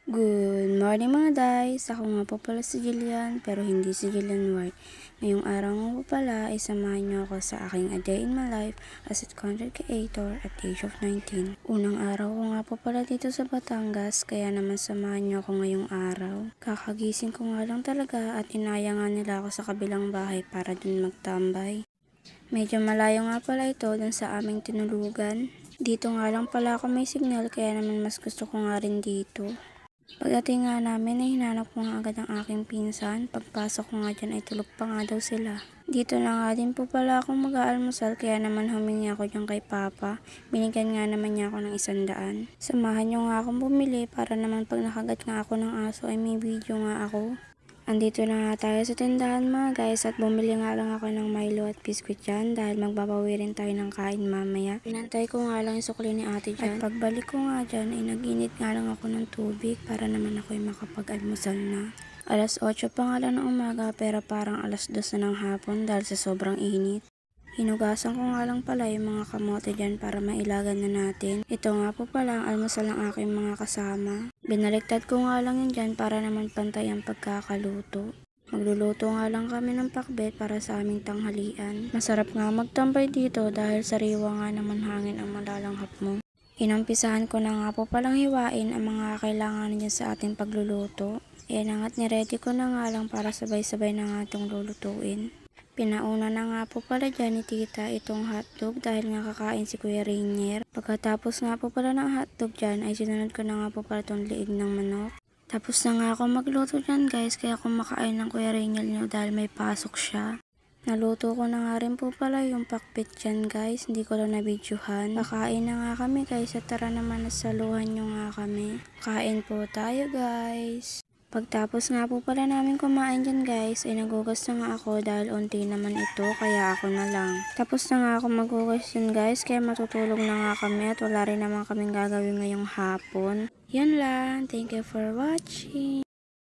Good morning mga guys! Ako nga po pala si Jillian, pero hindi si Jillian White. Ngayong araw nga po pala ay samahan niyo ako sa aking A Day in My Life as a content creator at age of 19. Unang araw ko nga po pala dito sa Batangas, kaya naman samahan niyo ako ngayong araw. Kakagising ko nga lang talaga at inaya nga nila ako sa kabilang bahay para dun magtambay. Medyo malayo nga pala ito dun sa aming tinulugan. Dito nga lang pala ako may signal, kaya naman mas gusto ko nga rin dito. Pagdating nga namin ay hinanap ko nga agad ang aking pinsan. Pagpasok ko nga dyan ay tulog pa nga daw sila. Dito na nga din po pala akong mag-aalmusal, kaya naman humingi ako dyan kay Papa. Binigyan nga naman niya ako ng 100. Samahan niyo nga akong bumili para naman pag nakagat nga ako ng aso ay may video nga ako. Andito na nga tayo sa tindahan mga guys at bumili nga lang ako ng Milo at biscuit dyan dahil magbabawi rin tayo ng kain mamaya. Pinantay ko nga lang yung sukli ni ate dyan. At pagbalik ko nga dyan ay nag-init nga lang ako ng tubig para naman ako ay makapag-almusal na. Alas 8 pa nga lang ng umaga pero parang alas 2 na ng hapon dahil sa sobrang init. Hinugasan ko nga lang pala yung mga kamote dyan para mailagan na natin. Ito nga po pala ang almusal ng aking mga kasama. Binaliktad ko nga lang yun dyan para naman pantay ang pagkakaluto. Magluluto nga lang kami ng pakbet para sa aming tanghalian. Masarap nga magtambay dito dahil sariwa nga naman hangin ang malalanghap mo. Inumpisahan ko na nga po palang hiwain ang mga kailangan dyan sa ating pagluluto. Ayan at niready ko na nga lang para sabay-sabay na nga itong lulutuin. Pinauna na nga po pala dyan ni tita itong hotdog dahil nga kakain si Kuya Rainier. Pagkatapos nga po pala ng hotdog dyan ay sinunod ko na nga po pala itong liig ng manok. Tapos na nga ako magluto dyan guys, kaya kumakain ng Kuya Rainier nyo dahil may pasok siya. Naluto ko na nga rin po pala yung pakbet dyan guys, hindi ko lang nabidyohan. Kakain na nga kami guys at tara naman at saluhan nyo nga kami. Kain po tayo guys! Pagtapos nga po pala namin kumain dyan guys, ay nagugas na nga ako dahil unti naman ito, kaya ako na lang. Tapos na nga ako magugas dyan guys, kaya matutulog na nga kami at wala rin naman kaming gagawin ngayong hapon. Yan lang, thank you for watching!